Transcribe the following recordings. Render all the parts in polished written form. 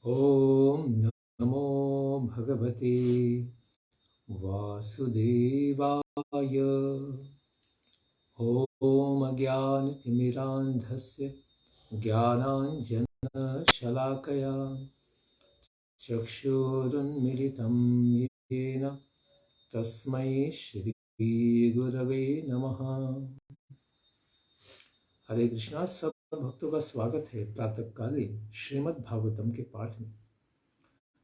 ॐ नमो भगवते वासुदेवाय। ॐ अज्ञानतिमिरान्धस्य ज्ञानाञ्जनशलाकया चक्षुरुन्मिलितं येन तस्मै श्रीगुरवे नमः। हरे कृष्णा। सब भक्तों का स्वागत है प्रातःकालीन श्रीमद् भागवतम के पाठ में।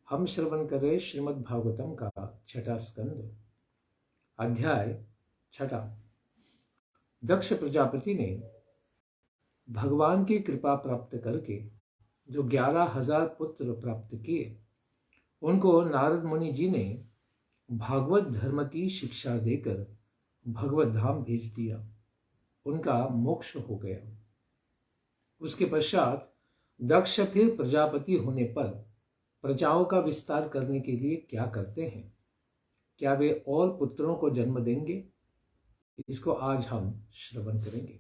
हम श्रवण कर रहे श्रीमद् भागवतम का छठा स्कंद, अध्याय छठा। दक्ष प्रजापति ने भगवान की कृपा प्राप्त करके जो 11,000 पुत्र प्राप्त किए, उनको नारद मुनि जी ने भागवत धर्म की शिक्षा देकर भगवत धाम भेज दिया। उनका मोक्ष हो गया। उसके पश्चात दक्ष फिर प्रजापति होने पर प्रजाओं का विस्तार करने के लिए क्या करते हैं? क्या वे और पुत्रों को जन्म देंगे? इसको आज हम श्रवण करेंगे।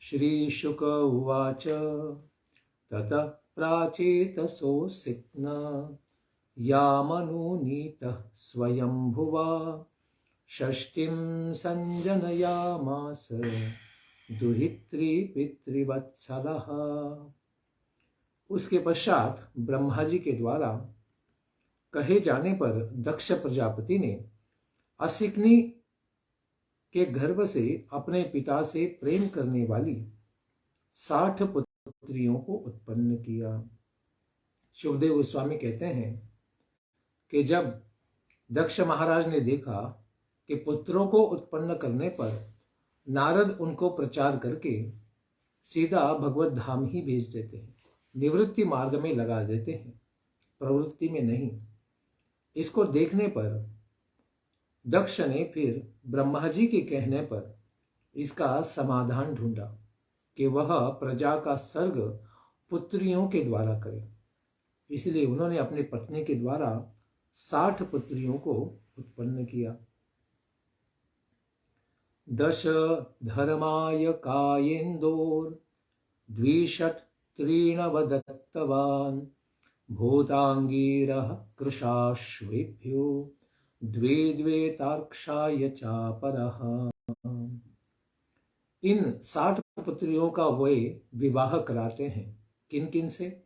श्री शुक उवाच ततः प्राचेतसो सिक्ना यामनुनीतः स्वयंभुवा षष्ठीं संजनयामास दुहित्री पितृवत्सलः। उसके पश्चात ब्रह्मा जी के द्वारा कहे जाने पर दक्ष प्रजापति ने असिकनी के गर्भ से अपने पिता से प्रेम करने वाली 60 पुत्रियों को उत्पन्न किया। शुभदेव गोस्वामी कहते हैं कि जब दक्ष महाराज ने देखा कि पुत्रों को उत्पन्न करने पर नारद उनको प्रचार करके सीधा भगवत धाम ही भेज देते हैं, निवृत्ति मार्ग में लगा देते हैं, प्रवृत्ति में नहीं। इसको देखने पर दक्ष ने फिर ब्रह्मा जी के कहने पर इसका समाधान ढूंढा कि वह प्रजा का सर्ग पुत्रियों के द्वारा करे। इसलिए उन्होंने अपनी पत्नी के द्वारा 60 पुत्रियों को उत्पन्न किया। दश धर्माय कायेन्दोर द्विषट्त्रीणवदत्तवान् भूतांगीरः कृशाश्वेभ्यो द्वे द्वे तार्क्षाय चापरः। इन 60 पुत्रियों का वे विवाह कराते हैं। किन किन से?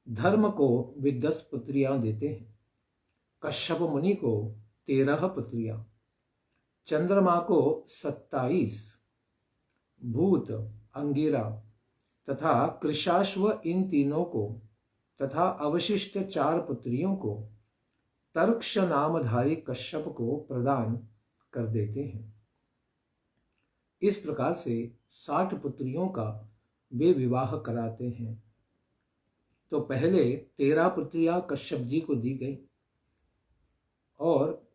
धर्म को वे 10 पुत्रियां देते हैं। कश्यप मुनि को 13 पुत्रियां, चंद्रमा को 27, भूत, अंगिरा तथा कृशाश्व इन तीनों को तथा अवशिष्ट 4 पुत्रियों को तर्क्ष नामधारी कश्यप को प्रदान कर देते हैं। इस प्रकार से 60 पुत्रियों का वे विवाह कराते हैं। तो पहले 13 पुत्रियां कश्यप जी को दी गई और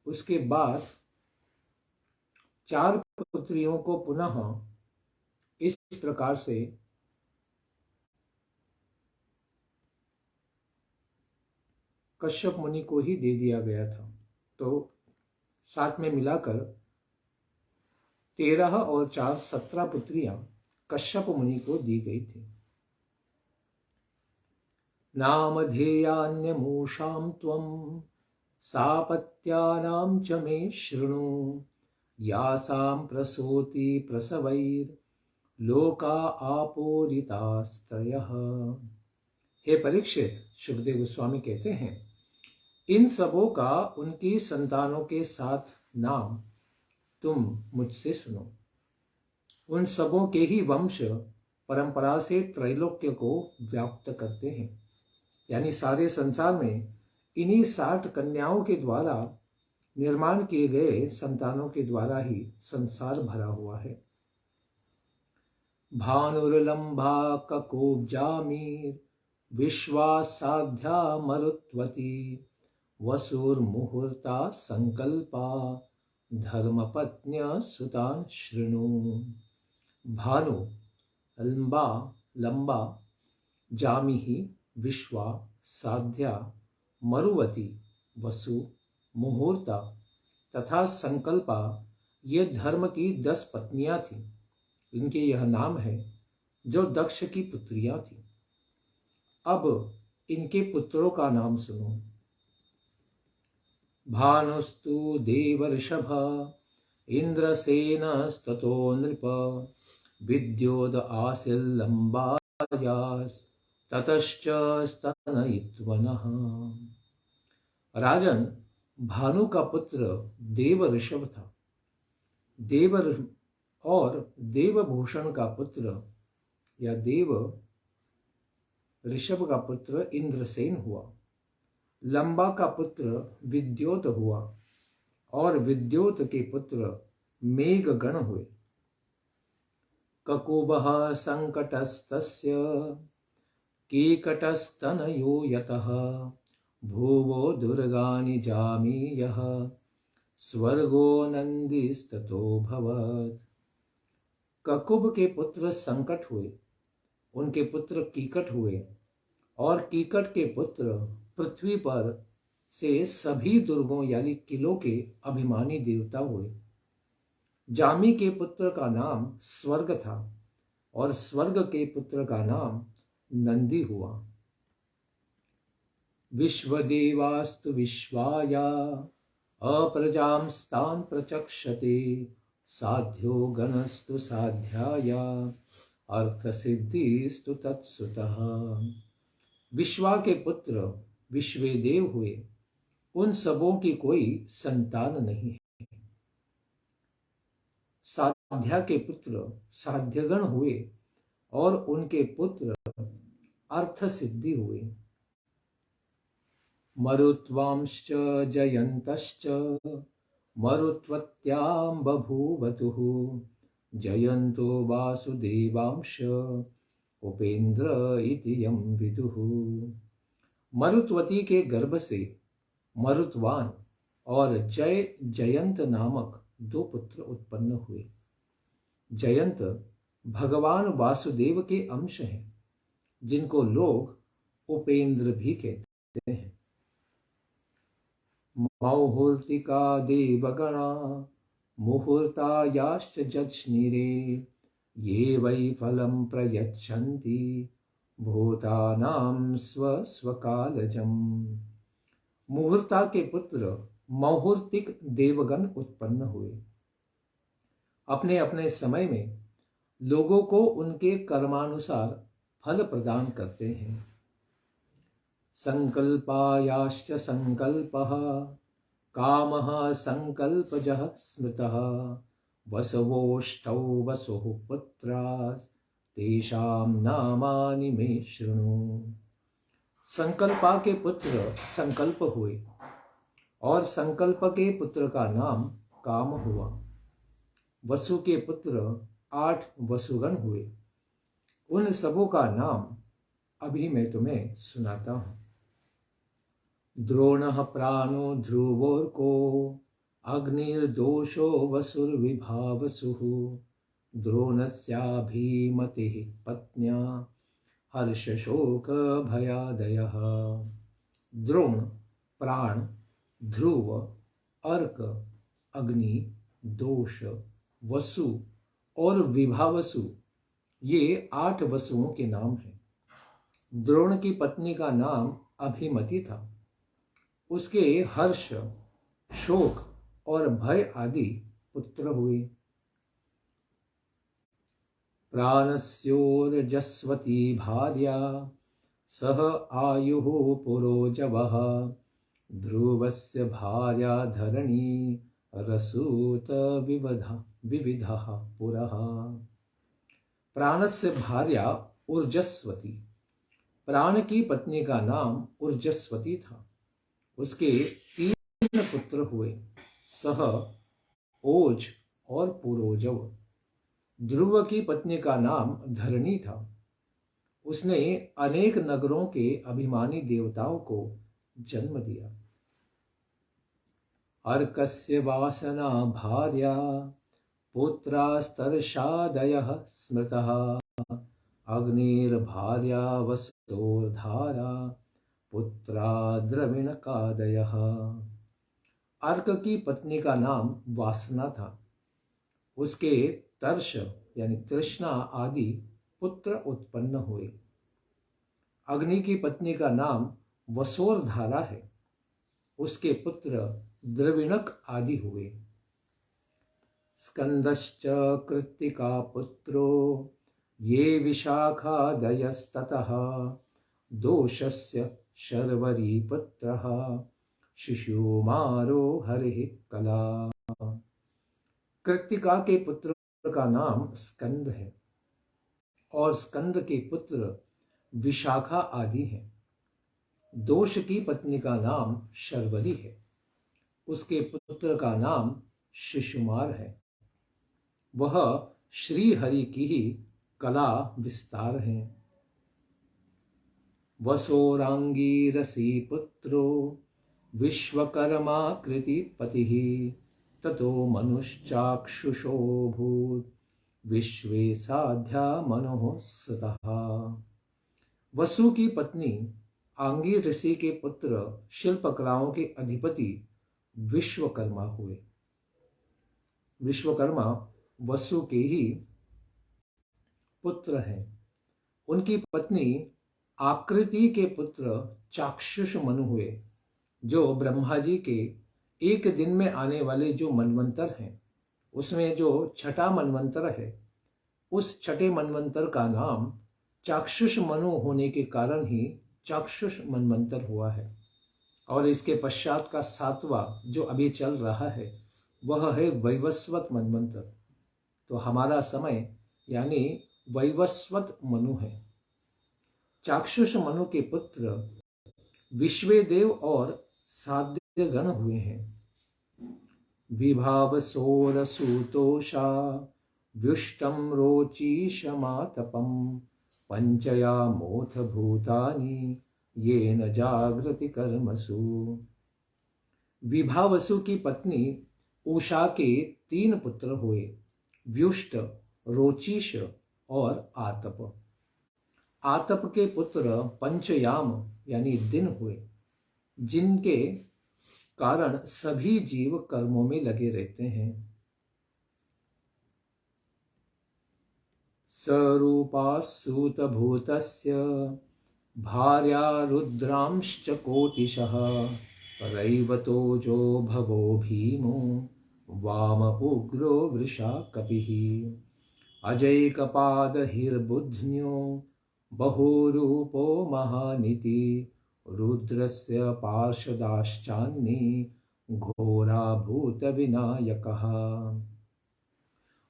उसके बाद 4 पुत्रियों को पुनः इस प्रकार से कश्यप मुनि को ही दे दिया गया था। तो साथ में मिलाकर 13 और 4 17 पुत्रियां कश्यप मुनि को दी गई थी। नामधेयान्यमूषां त्वं सापत्यानां च मे शृणु यासां प्रसूति प्रसवैर्लोका आपोदितास्त्रयः। हे परीक्षित, शुभदेव गोस्वामी कहते हैं, इन सबों का उनकी संतानों के साथ नाम तुम मुझसे सुनो। उन सबों के ही वंश परंपरा से त्रैलोक्य को व्याप्त करते हैं। यानी सारे संसार में इन्हीं 60 कन्याओं के द्वारा निर्माण किए गए संतानों के द्वारा ही संसार भरा हुआ है। भानुर्लंबा ककोब्जामीर विश्वासाध्या मरुत्वती वसुर्मुहूर्ता संकल्पा धर्मपत्न्य सुतान शृणु। भानु लंबा जामिहि विश्वा साध्या मरुवती वसु मुहूर्ता तथा संकल्पा, ये धर्म की 10 पत्नियां थीं। इनके यह नाम है जो दक्ष की पुत्रियां थीं। अब इनके पुत्रों का नाम सुनो। भानुस्तु देवर्षभ इंद्रसेनस्ततो नृप विद्योद आसिल्लम्बायास् ततश्च स्तनयित्वनः। राजन, भानु का पुत्र देव ऋषभ था। देव और देवभूषण का पुत्र या देव ऋषभ का पुत्र इंद्रसेन हुआ। लंबा का पुत्र विद्योत हुआ और विद्योत के पुत्र मेघगण हुए। ककुबः संकटस्तस्य कीकटस्तनयो यतः भुवो दुर्गानि जामीयः स्वर्गो नंदिस्ततो भवत्। ककुब के पुत्र संकट हुए, उनके पुत्र कीकट हुए और कीकट के पुत्र पृथ्वी पर से सभी दुर्गों यानी किलों के अभिमानी देवता हुए। जामी के पुत्र का नाम स्वर्ग था और स्वर्ग के पुत्र का नाम नंदी हुआ। विश्वदेवास्तु विश्वाया अप्रजांस्तान् प्रचक्षते साध्यो गणस्तु साध्याया अर्थसिद्धिस्तु तत्सुतः। विश्वा के पुत्र विश्वेदेव हुए, उन सबों की कोई संतान नहीं है। साध्या के पुत्र साध्यगण हुए और उनके पुत्र अर्थ सिद्धि हुए। मरुत्वांश्च जयन्तश्च मरुत्वत्यां बभूवतुः जयन्तो वासुदेवांश उपेन्द्र इति यं विदुः। मरुत्वती के गर्भ से मरुत्वान और जयंत नामक दो पुत्र उत्पन्न हुए। जयंत भगवान वासुदेव के अंश हैं, जिनको लोग उपेंद्र भी कहते हैं। मौहूर्तिका देवगणा मुहूर्तायाश्च जज्ञिरे ये वै फलं प्रयच्छन्ति भूतानां स्वस्वकालजम्। मुहूर्ता के पुत्र मौहूर्तिक देवगण उत्पन्न हुए। अपने अपने समय में लोगों को उनके कर्मानुसार फल प्रदान करते हैं। संकल्पायाश्च संकल्पः कामः संकल्पजः स्मृतः वसवोष्टौ वसुः पुत्रास् तेषां नामानि मे शृणु। संकल्पा के पुत्र संकल्प हुए और संकल्प के पुत्र का नाम काम हुआ। वसु के पुत्र 8 वसुगण हुए। उन सबों का नाम अभी मैं तुम्हें सुनाता हूं। द्रोणः प्राणो ध्रुवोर्को अग्निर्दोषो वसुर्विभावसुः द्रोणस्याभिमतिः पत्न्या हर्षशोक भयादयः। द्रोण, प्राण, ध्रुव, अर्क, अग्नि, दोष, वसु और विभावसु ये 8 वसुओं के नाम हैं। द्रोण की पत्नी का नाम अभिमति था। उसके हर्ष, शोक और भय आदि पुत्र हुए। प्राणस्योर्जस्वती भार्या सह आयुः पुरोजवः ध्रुवस्य भार्या धरणी रसूत विविधः पुरः। प्राणस्य भार्या ऊर्जस्वती, प्राण की पत्नी का नाम ऊर्जस्वती था। उसके 3 पुत्र हुए, सह, ओज और पुरोजव। ध्रुव की पत्नी का नाम धरणी था। उसने अनेक नगरों के अभिमानी देवताओं को जन्म दिया। अर्कस्य वासना भार्या पुत्रास्तर्षादयः स्मृतः अग्निर्भार्या वसुर्धारा पुत्रा द्रविणकादयः। अर्क की पत्नी का नाम वासना था। उसके तर्ष यानी तृष्णा आदि पुत्र उत्पन्न हुए। अग्नि की पत्नी का नाम वसोरधारा है। उसके पुत्र द्रविणक आदि हुए। स्कंदश्च कृत्तिका पुत्रो ये विशाखादयस्ततः दोषस्य शर्वरी पुत्रः शिशुमारो हरिः कला। कृत्तिका के पुत्र का नाम स्कंद है और स्कंद के पुत्र विशाखा आदि हैं। दोष की पत्नी का नाम शर्वरी है। उसके पुत्र का नाम शिशुमार है। वह श्री हरि की ही कला विस्तार है। वसोरांगीरसी पुत्रो विश्वकर्मा कृति पतिः ततो मनुश्चाक्षुषो भूत् विश्वे साध्या मनोः सुतः। वसु की पत्नी आंगी ऋषि के पुत्र शिल्पकलाओं के अधिपति विश्वकर्मा हुए। विश्वकर्मा वसु के ही पुत्र हैं। उनकी पत्नी आकृति के पुत्र चाक्षुष मनु हुए, जो ब्रह्मा जी के एक दिन में आने वाले जो मनवंतर हैं उसमें जो छठा मनवंतर है, उस छठे मनवंतर का नाम चाक्षुष मनु होने के कारण ही चाक्षुष मनवंतर हुआ है। और इसके पश्चात का सातवां जो अभी चल रहा है वह है वैवस्वत मनवंतर। तो हमारा समय यानी वैवस्वत मनु है। चाक्षुष मनु के पुत्र विश्वेदेव और साध्यगण हुए हैं। विभावसोरसूतोषा व्युष्टम रोचिषमातपम पंचयामोऽथ भूतानि येन जागृति कर्मसु। विभावसु की पत्नी उषा के 3 पुत्र हुए, व्युष्ट, रोचिष और आतप। आतप के पुत्र पंचयाम यानी दिन हुए, जिनके कारण सभी जीव कर्मों में लगे रहते हैं। सरूपा सूतभूतस्य भार्या रुद्रांश्च कोटिशः रैवतोजो भवो भीमो वाम उग्रो वृषा कपिः अजैकपादहिर्बुध्न्यो बहुरूपो महानिति रुद्रस्य पार्षदाश्चान्ये घोरा भूत विनायकः।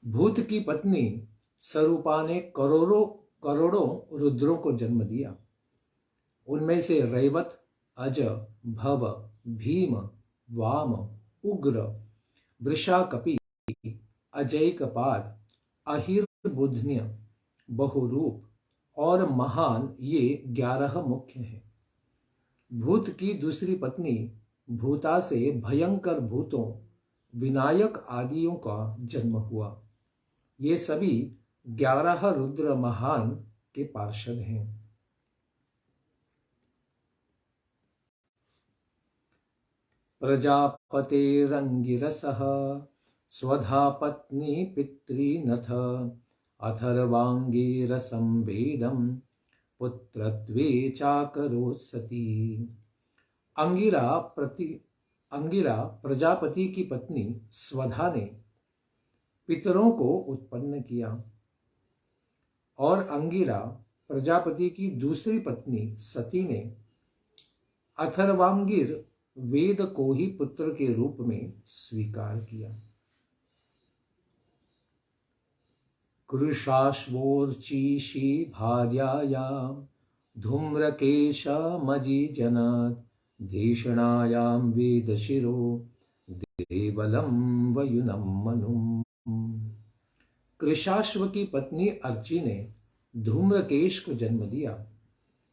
भूत की पत्नी सरूपा ने करोड़ों रुद्रों को जन्म दिया। उनमें से रैवत, अज, भव, भीम, वाम, उग्र, वृषाकपि, अजैकपाद, अहिर्बुध्न्य, बहुरूप और महान ये 11 मुख्य हैं। भूत की दूसरी पत्नी भूता से भयंकर भूतों, विनायक आदियों का जन्म हुआ। ये सभी 11 रुद्र महान के पार्षद हैं। प्रजापतेरंगिरसः स्वधा पत्नी पितृनथ अथर्वांगिरसं वेदं पुत्रत्वे चाकरोत् सती। अंगिरा प्रजापति की पत्नी स्वधा ने पितरों को उत्पन्न किया और अंगिरा प्रजापति की दूसरी पत्नी सती ने अथर्वांगिर वेद को ही पुत्र के रूप में स्वीकार किया। कृशाश्वोर्चिषी भार्यायां धूम्रकेशमजिजनत् धीषणायां वेदशिरो देवलं वयुनं मनुम्। कृशाश्व की पत्नी अर्ची ने धूम्रकेश को जन्म दिया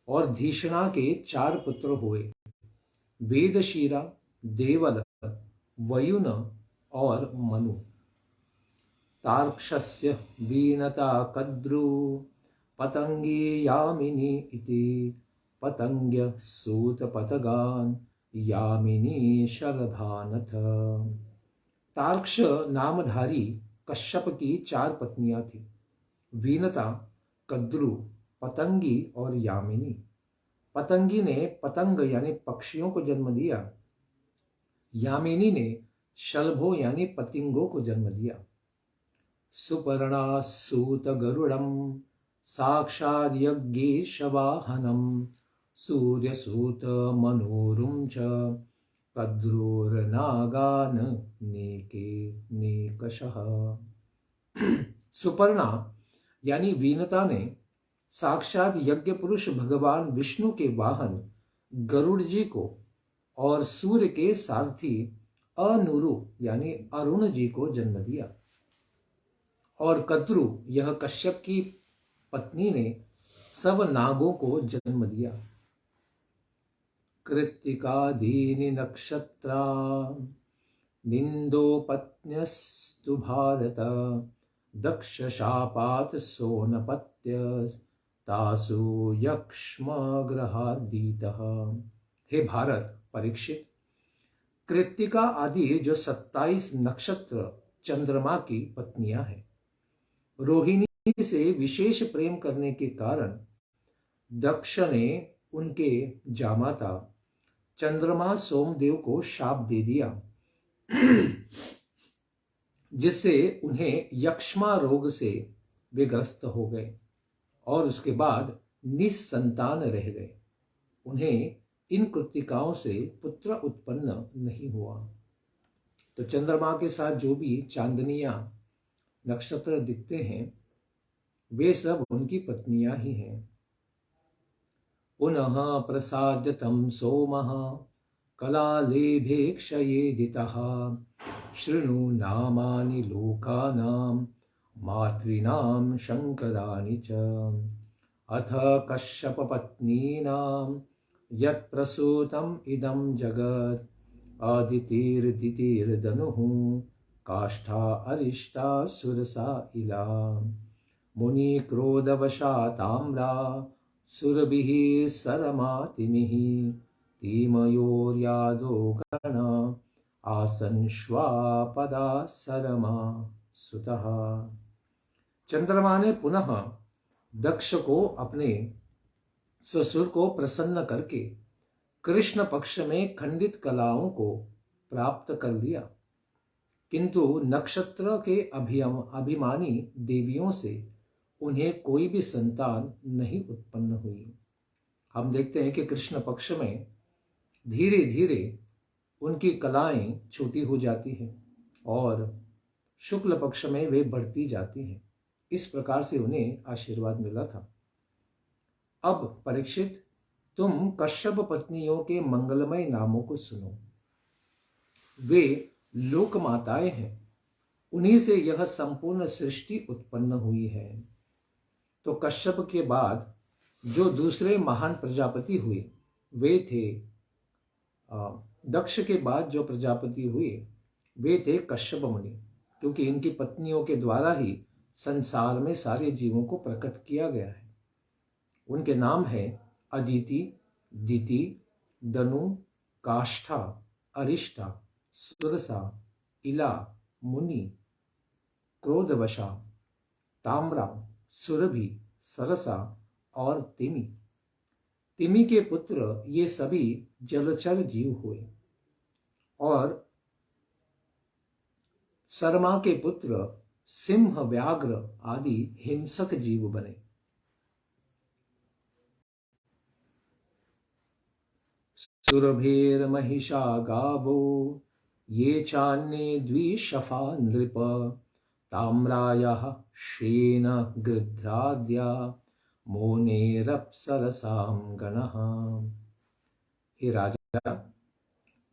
और धीषणा के 4 पुत्र हुए, वेदशिरा, देवल, वयुन और मनु। तार्क्षस्य वीनता कद्रु पतंगी यामिनी इति पतंग्य सूतपतगान यामिनी शलभानथ। तार्क्ष नामधारी कश्यप की 4 पत्नियां थी, वीनता, कद्रु, पतंगी और यामिनी। पतंगी ने पतंग यानी पक्षियों को जन्म दिया। यामिनी ने शलभों यानी पतिंगों को जन्म दिया। सुपर्णा सूत गरुड़म साक्षाद यज्ञेशवाहनम सूर्यसूत मनोरुम च कद्रोर्नागान नेके नेकशः। सुपर्णा यानी वीनता ने साक्षात यज्ञ पुरुष भगवान विष्णु के वाहन गरुड़ जी को और सूर्य के सारथी अनुरु यानी अरुण जी को जन्म दिया। और कद्रु यह कश्यप की पत्नी ने सब नागों को जन्म दिया। कृत्तिकादीनि नक्षत्रा निंदोपत्न्यस्तु भारत दक्ष शापात सोनपत्य तासु यक्ष्म ग्रहादीतः। हे भारत परीक्षित, कृत्तिका आदि जो 27 नक्षत्र चंद्रमा की पत्नियां हैं, रोहिणी से विशेष प्रेम करने के कारण दक्ष ने उनके जामाता चंद्रमा सोमदेव को शाप दे दिया, जिससे उन्हें यक्ष्मा रोग से वे ग्रस्त हो गए और उसके बाद निसंतान रह गए। उन्हें इन कृत्तिकाओं से पुत्र उत्पन्न नहीं हुआ। तो चंद्रमा के साथ जो भी चांदनियां नक्षत्र दिखते हैं वे सब उनकी पत्नियां ही हैं। पुनः प्रसाद्यतं सोमः कलालेभेक्षयेदितः शृणु नामानि लोकानां मातॄणां शंकराणि च। अथ कश्यपपत्नीनां यत्प्रसूतम् इदं जगत् अदितिर्दितिर्धनुः काष्ठा अरिष्टा सुरसा इला मुनिक्रोधवशा ताम्रा सुरभिः सरमातिमिः तीमयोर्यादो गण आसन् श्वापदा सरमा सुतः। चंद्रमा ने पुनः दक्ष को अपने ससुर को प्रसन्न करके कृष्ण पक्ष में खंडित कलाओं को प्राप्त कर लिया, किंतु नक्षत्र के अभिमानी देवियों से उन्हें कोई भी संतान नहीं उत्पन्न हुई। हम देखते हैं कि कृष्ण पक्ष में धीरे धीरे उनकी कलाएं छोटी हो जाती हैं और शुक्ल पक्ष में वे बढ़ती जाती हैं। इस प्रकार से उन्हें आशीर्वाद मिला था। अब परीक्षित, तुम कश्यप पत्नियों के मंगलमय नामों को सुनो। वे लोक माताएं हैं, उन्हीं से यह संपूर्ण सृष्टि उत्पन्न हुई है। तो कश्यप के बाद जो दूसरे महान प्रजापति हुए वे थे, दक्ष के बाद जो प्रजापति हुए वे थे कश्यप मुनि, क्योंकि इनकी पत्नियों के द्वारा ही संसार में सारे जीवों को प्रकट किया गया है। उनके नाम है अदिति, दिति, दनु, काष्ठा, अरिष्टा, सुरसा, इला, मुनि, क्रोधवशा, ताम्रा, सुरभि, सरसा और तिमि। तिमि के पुत्र ये सभी जलचर जीव हुए और सरमा के पुत्र सिंह, व्याघ्र आदि हिंसक जीव बने। सुरभिर्महिषा गावो ये चान्ये द्विशफा नृप ताम्रायाः शेन गृध्राद्या मोनेरप्सरसां गणः। हे राजा,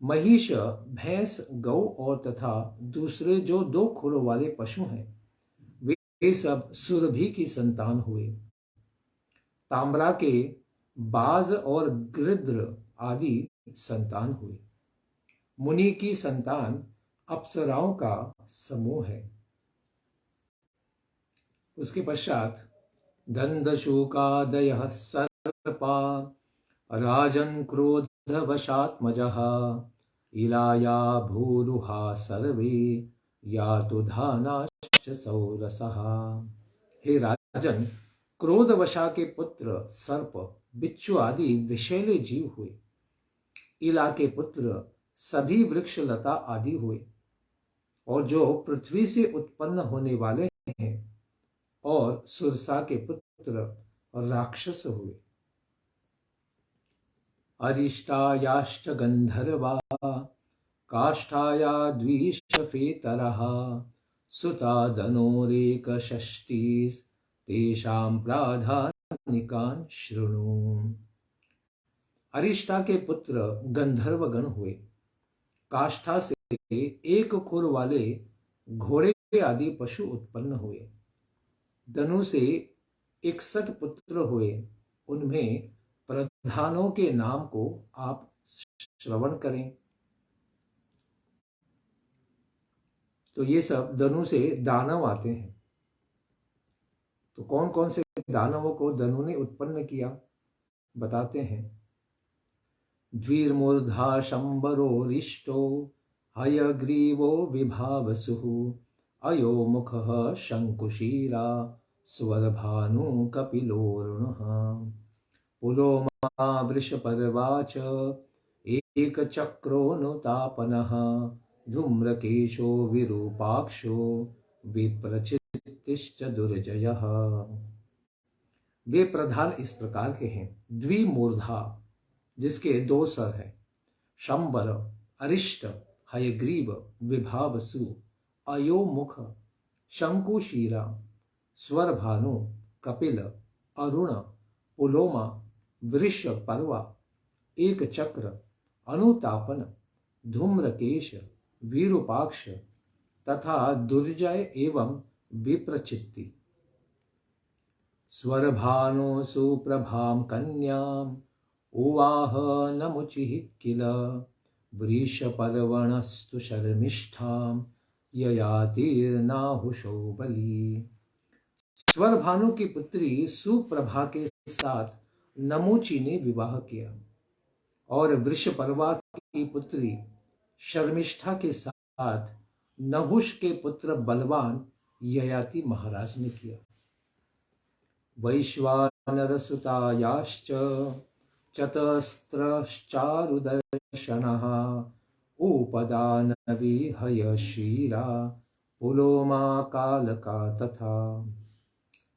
महिष, भैंस, गौ और तथा दूसरे जो 2 खुरों वाले पशु हैं वे सब सुरभि की संतान हुए। ताम्रा के बाज और गृध्र आदि संतान हुए। मुनि की संतान अप्सराओं का समूह है। उसके पश्चात दंदशूकादयः सर्पा राजन् क्रोधवशात्मजः इलाया भूरुहा सर्वे यातु धानाश्च सौरसः। हे राजन, क्रोधवशा के पुत्र सर्प बिच्छू आदि विषैले जीव हुए। इला के पुत्र सभी वृक्ष लता आदि हुए, और जो पृथ्वी से उत्पन्न होने वाले हैं, और सुरसा के पुत्र राक्षस हुए। अरिष्टायाश्च गंधर्वा काष्ठाया द्विषफेतरः सुता धनोरेकषष्टिस् तेषां प्राधानिकान् शृणु। अरिष्टा के पुत्र गंधर्वगण हुए। काष्ठा से एक खुर वाले घोड़े आदि पशु उत्पन्न हुए। धनु से 61 पुत्र हुए। उनमें प्रधानों के नाम को आप श्रवण करें। तो ये सब धनु से दानव आते हैं। तो कौन कौन से दानवों को धनु ने उत्पन्न किया बताते हैं। द्विर्मूर्धा शंबरो रिष्टो हयग्रीवो विभावसुः अयो मुखः शंकुशीला स्वरभानु कपिलोरुणः पुलोमा वृषपर्वा च एकचक्रोऽनुतापनः धूम्रकेशो विरूपाक्षो विप्रचित्तिश्च दुर्जयः। वे प्रधान इस प्रकार के हैं। द्विमूर्धा जिसके 2 सर हैं, शंबर अरिष्ट हयग्रीव विभावसु अयोमुख शंकुशीरा स्वरभानु कपिल अरुण पुलोमा वृष पर्वा एक चक्र अनुतापन धूम्रकेश विरूपाक्ष तथा दुर्जय एवं विप्रचित्ति। स्वरभानु सुप्रभां कन्याम् उवाह नमुचिः किल वृषपर्वणस्तु शर्मिष्ठां ययातिर्नाहुषो बली। स्वरभानु की पुत्री सुप्रभा के साथ नमुचि ने विवाह किया, और वृषपर्वा की पुत्री शर्मिष्ठा के साथ नहुष के पुत्र बलवान ययाति महाराज ने किया। वैश्वानरसुतायाश्च चतस्रश्चारुदर्शनः उपदानवी हयशीला पुलोमा कालका तथा।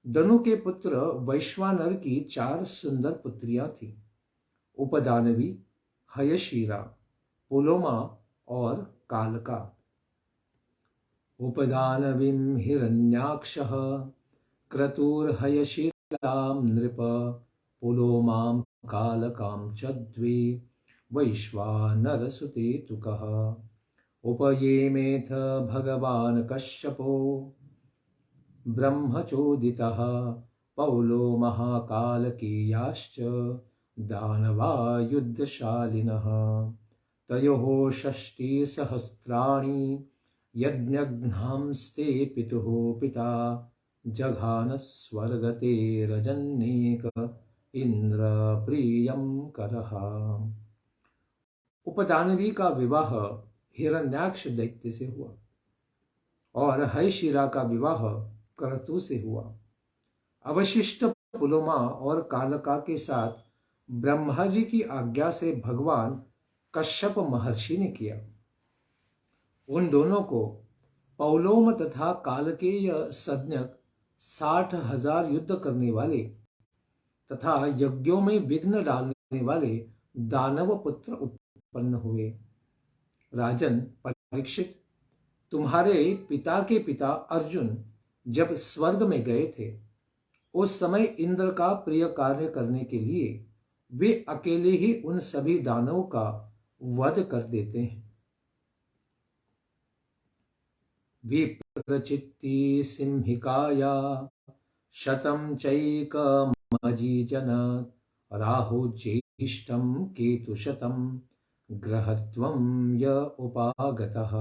धनु के पुत्र वैश्वानर की 4 सुंदर पुत्रियां थीं, उपदानवी, हयशीला, पुलोमा और कालका। उपदानवीं हिरण्याक्षः क्रतुर्हयशीलां नृप पुलोमां कालकां च द्वे वैश्वानरसुते तुकः। उपयेमेथ भगवान् कश्यपो ब्रह्मचोदितः पौलो महाकालकेयाश्च दानवा युद्धशालिनः। तयोः 60 सहस्राणि यज्ञघ्नांस्ते पितुः पिता जघान स्वर्गते रजन्नेक इंद्र प्रियं करः। उपदानवी का विवाह हिरण्याक्ष दैत्य से हुआ, और हयशीला का विवाह क्रतु से हुआ। अवशिष्ट पुलोमा और कालका के साथ ब्रह्मा जी की आज्ञा से भगवान कश्यप महर्षि ने किया। उन दोनों को पौलोम तथा कालकेय संज्ञक 60,000 युद्ध करने वाले तथा यज्ञों में विघ्न डालने वाले दानव पुत्र उत्पन्न हुए। राजन परीक्षित, तुम्हारे पिता के पिता अर्जुन जब स्वर्ग में गए थे, उस समय इंद्र का प्रिय कार्य करने के लिए वे अकेले ही उन सभी दानवों का वध कर देते हैं। विप्रचित्ति सिंहिकाया शतं चैकमजीजन राहु ज्येष्ठं केतुशतं ग्रहत्वं य उपागतः।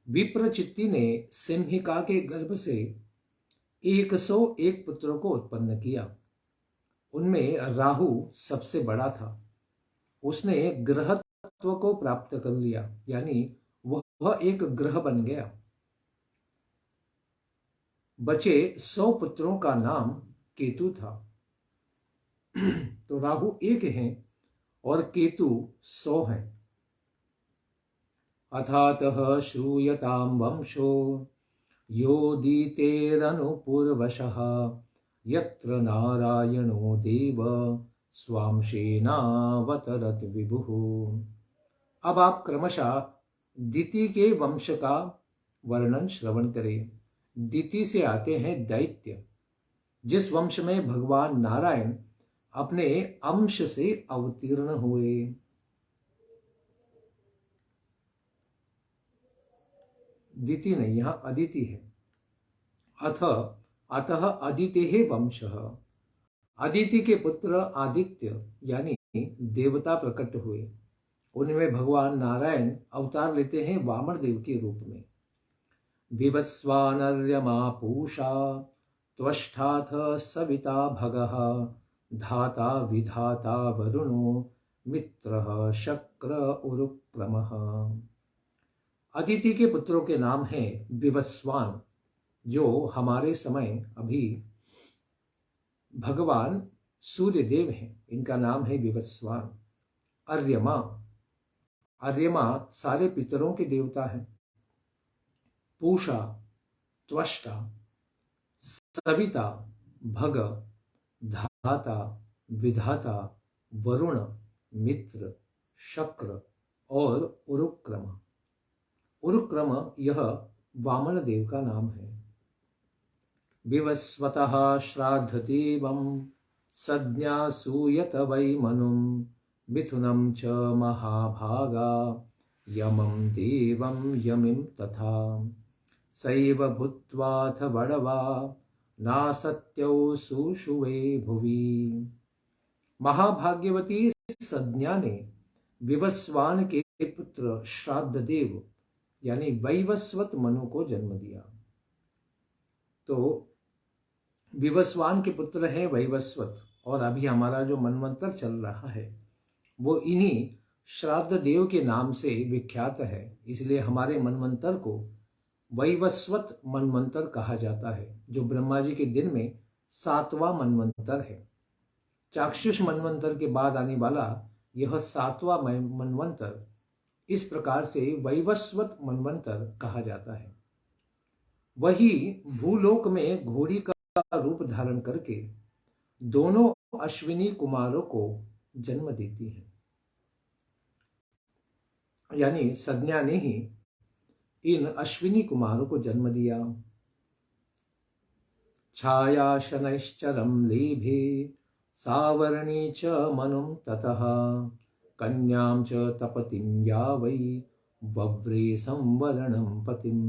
विप्रचित्ति ने सिंहिका के गर्भ से 101 पुत्रों को उत्पन्न किया। उनमें राहु सबसे बड़ा था। उसने ग्रहत्व को प्राप्त कर लिया, यानी वह एक ग्रह बन गया। बचे 100 पुत्रों का नाम केतु था। तो राहु 1 हैं और केतु 100 हैं। अथातः श्रूयतां वंशो योदितेरनुपूर्वशः यत्र नारायणो देव स्वांशेनावतरत विभुः। अब आप क्रमशः दिति के वंश का वर्णन श्रवण करें। दिति से आते हैं दैत्य, जिस वंश में भगवान नारायण अपने अंश से अवतीर्ण हुए। दिति नहीं, यहां अदिति है। अतः अदितेः वंशः, अदिति के पुत्र आदित्य यानी देवता प्रकट हुए। उनमें भगवान नारायण अवतार लेते हैं वामन देव के रूप में। विवस्वानर्यमा पूषा त्वष्टाथ सविता भगः धाता विधाता वरुणो मित्रः शक्र उरुक्रमः। अदिति के पुत्रों के नाम हैं विवस्वान, जो हमारे समय अभी भगवान सूर्य देव हैं, इनका नाम है विवस्वान। अर्यमा, अर्यमा सारे पितरों के देवता हैं। पूषा, त्वष्टा, सविता, भग, धाता, विधाता, वरुण, मित्र, शक्र और उरुक्रम। उरुक्रम यह वामन देव का नाम है। विवस्वतः श्राद्धदेवं सज्ञासूयत वै मनुं मिथुनं च महाभागा यमं देवं यमिं तथा सैव भूत्वाथ बडवा नासत्यौ सुषुवे भुवि। महाभाग्यवती सज्ञा ने विवस्वान के पुत्र श्राद्धदेव यानी वैवस्वत मनु को जन्म दिया। तो विवस्वान के पुत्र हैं वैवस्वत, और अभी हमारा जो मनवंतर चल रहा है वो इन्हीं श्राद्ध देव के नाम से विख्यात है। इसलिए हमारे मनवंतर को वैवस्वत मनवंतर कहा जाता है, जो ब्रह्मा जी के दिन में 7वां मनवंतर है। चाक्षुष मनवंतर के बाद आने वाला यह 7वां मनवंतर, इस प्रकार से वैवस्वत मनवंतर कहा जाता है। वही भूलोक में घोड़ी का रूप धारण करके दोनों अश्विनी कुमारों को जन्म देती है, यानी सज्ञा ने ही इन अश्विनी कुमारों को जन्म दिया। छाया शनैश्चरम लेभे सावर्णी च मनुम ततः कन्यां च तपतिं या वै वव्रे संवरणं पतिम।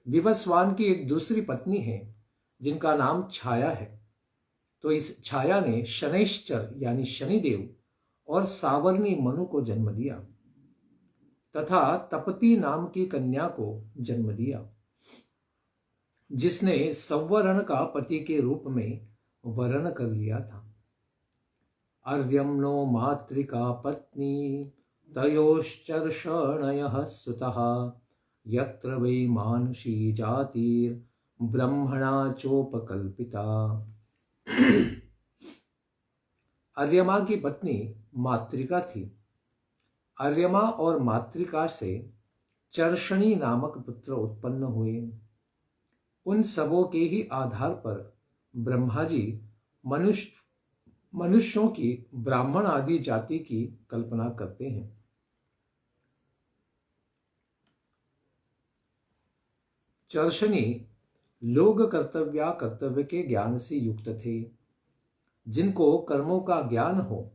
विवस्वान की एक दूसरी पत्नी है जिनका नाम छाया है। तो इस छाया ने शनैश्चर यानी शनिदेव और सावर्णी मनु को जन्म दिया तथा तपति नाम की कन्या को जन्म दिया, जिसने संवरण का पति के रूप में वरण कर लिया था। अर्यं नो मातृका पत्नी तयोश्चर्षणयः सुतः यत्र वै मानुषी जातिर् ब्रह्मणा चोपकल्पिता। अर्यमा की पत्नी मातृका थी। अर्यमा और मातृका से चर्षणी नामक पुत्र उत्पन्न हुए। उन सबों के ही आधार पर ब्रह्मा जी मनुष्यों की ब्राह्मण आदि जाति की कल्पना करते हैं। चर्षणी लोग कर्तव्य के ज्ञान से युक्त थे। जिनको कर्मों का ज्ञान हो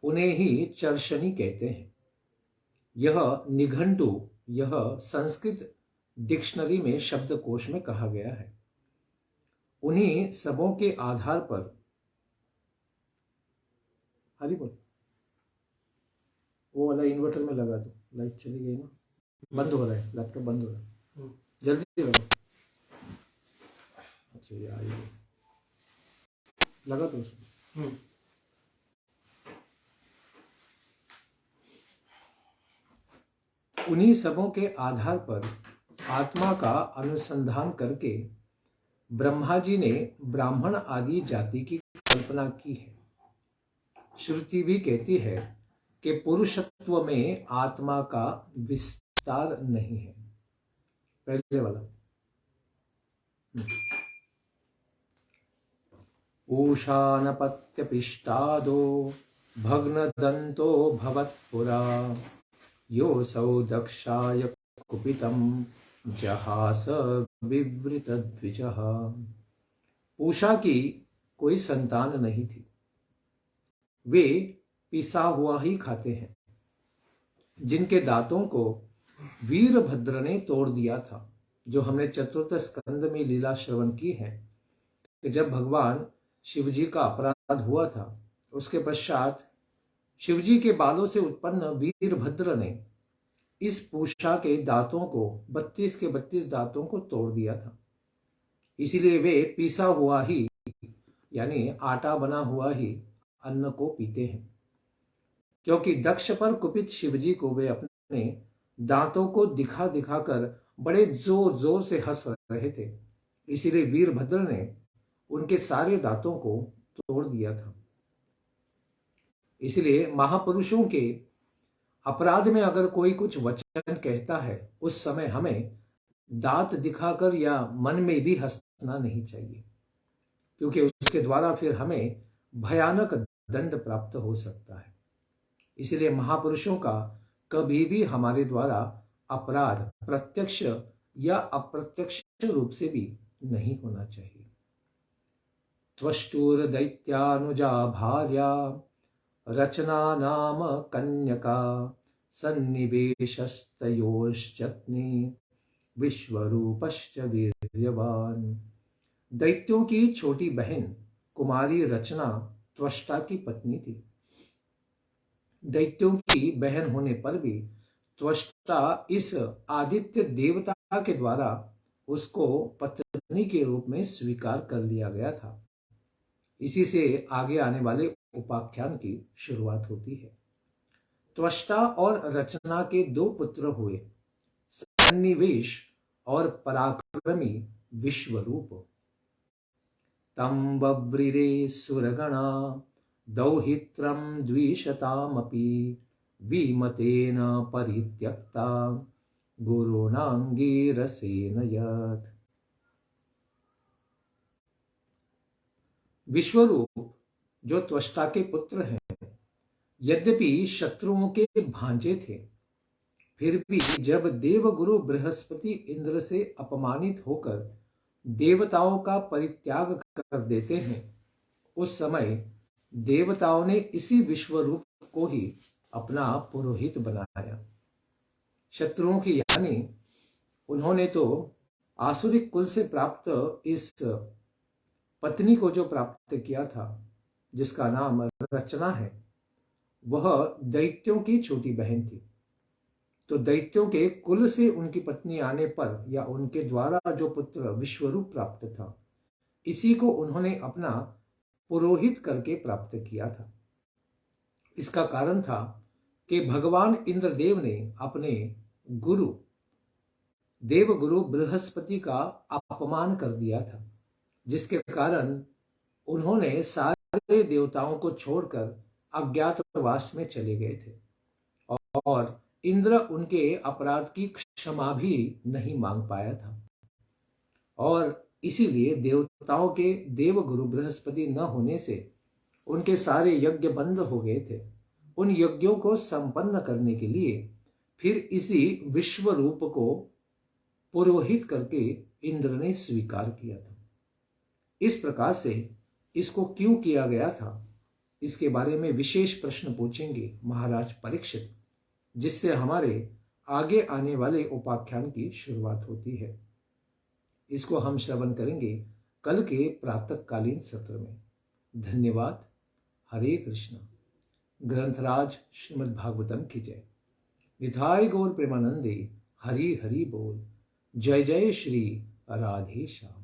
उन्हें ही चर्षणी कहते हैं। यह निघंटु, यह संस्कृत डिक्शनरी में शब्दकोश में कहा गया है। उन्हीं सबों के आधार पर हरी बोल, वो वाला इन्वर्टर में लगा दो, लाइट चली गई ना, बंद हो रहा है, लैपटॉप बंद हो रहा है, जल्दी लगा। अच्छा यार ये लगा दो उसमें। उन्हीं सबों के आधार पर आत्मा का अनुसंधान करके ब्रह्मा जी ने ब्राह्मण आदि जाति की कल्पना की है श्रुति भी कहती है कि पुरुषत्व में आत्मा का विस्तार नहीं है। पहले वाला, ऊषानपत्यपिष्टादो भग्नदन्तो भवत्पुरा योऽसौ दक्षाय कुपितं जहास विवृतद्विजः। उषा की कोई संतान नहीं थी, वे पिसा हुआ ही खाते हैं। जिनके दांतों को वीरभद्र ने तोड़ दिया था, जो हमने चतुर्थ स्कंद में लीला श्रवण की है कि जब भगवान शिवजी का अपराध हुआ था, उसके पश्चात शिवजी के बालों से उत्पन्न वीरभद्र ने इस पूषा के दांतों को 32 के 32 दांतों को तोड़ दिया था। इसीलिए वे पीसा हुआ ही यानी आटा बना हुआ ही अन्न को पीते हैं। क्योंकि दक्ष पर कुपित शिवजी को वे अपने दांतों को दिखा दिखाकर बड़े जोर जोर से हंस रहे थे, इसीलिए वीरभद्र ने उनके सारे दांतों को तोड़ दिया था। इसलिए महापुरुषों के अपराध में अगर कोई कुछ वचन कहता है, उस समय हमें दांत दिखाकर या मन में भी हंसना नहीं चाहिए, क्योंकि उसके द्वारा फिर हमें भयानक दंड प्राप्त हो सकता है। इसलिए महापुरुषों का कभी भी हमारे द्वारा अपराध प्रत्यक्ष या अप्रत्यक्ष रूप से भी नहीं होना चाहिए। त्वष्टुर दैत्यानुजा भार्या रचना नाम कन्यका सन्निवेशस्तयोश्चत्नि विश्वरूपश्च वीर्यवान। दैत्यों की छोटी बहन कुमारी रचना त्वष्टा की पत्नी थी। दैत्यों की बहन होने पर भी त्वष्टा इस आदित्य देवता के द्वारा उसको पत्नी के रूप में स्वीकार कर लिया गया था। इसी से आगे आने वाले उपाख्यान की शुरुआत होती है। त्वष्टा और रचना के दो पुत्र हुए, सन्निवेश और पराक्रमी विश्वरूप। तम बव्रिरे सुरगणा दौहित्रं द्विशतामपि विमतेन परित्यक्ता गुरुणांगीरसेन यत्। विश्वरूप जो त्वष्टा के पुत्र हैं, यद्यपि शत्रुओं के भांजे थे, फिर भी जब देवगुरु बृहस्पति इंद्र से अपमानित होकर देवताओं का परित्याग कर देते हैं, उस समय देवताओं ने इसी विश्वरूप को ही अपना पुरोहित बनाया। शत्रुओं की यानी उन्होंने तो आसुरिक कुल से प्राप्त इस पत्नी को जो प्राप्त किया था, जिसका नाम रचना है, वह दैत्यों की छोटी बहन थी। तो दैत्यों के कुल से उनकी पत्नी आने पर या उनके द्वारा जो पुत्र विश्वरूप प्राप्त था, इसी को उन्होंने अपना पुरोहित करके प्राप्त किया था। इसका कारण था कि भगवान इंद्रदेव ने अपने गुरु देवगुरु बृहस्पति का अपमान कर दिया था, जिसके कारण उन्होंने सारे देवताओं को छोड़कर अज्ञातवास में चले गए थे और इंद्र उनके अपराध की क्षमा भी नहीं मांग पाया था। और इसीलिए देवताओं के देवगुरु बृहस्पति न होने से उनके सारे यज्ञ बंद हो गए थे। उन यज्ञों को संपन्न करने के लिए फिर इसी विश्वरूप को पुरोहित करके इंद्र ने स्वीकार किया था। इस प्रकार से इसको क्यों किया गया था, इसके बारे में विशेष प्रश्न पूछेंगे महाराज परीक्षित, जिससे हमारे आगे आने वाले उपाख्यान की शुरुआत होती है। इसको हम श्रवण करेंगे कल के प्रातःकालीन सत्र में। धन्यवाद। हरे कृष्ण। ग्रंथराज श्रीमद् भागवतम की जय। निताय गौर प्रेमानंदे। हरि हरि बोल। जय जय श्री राधेश्याम।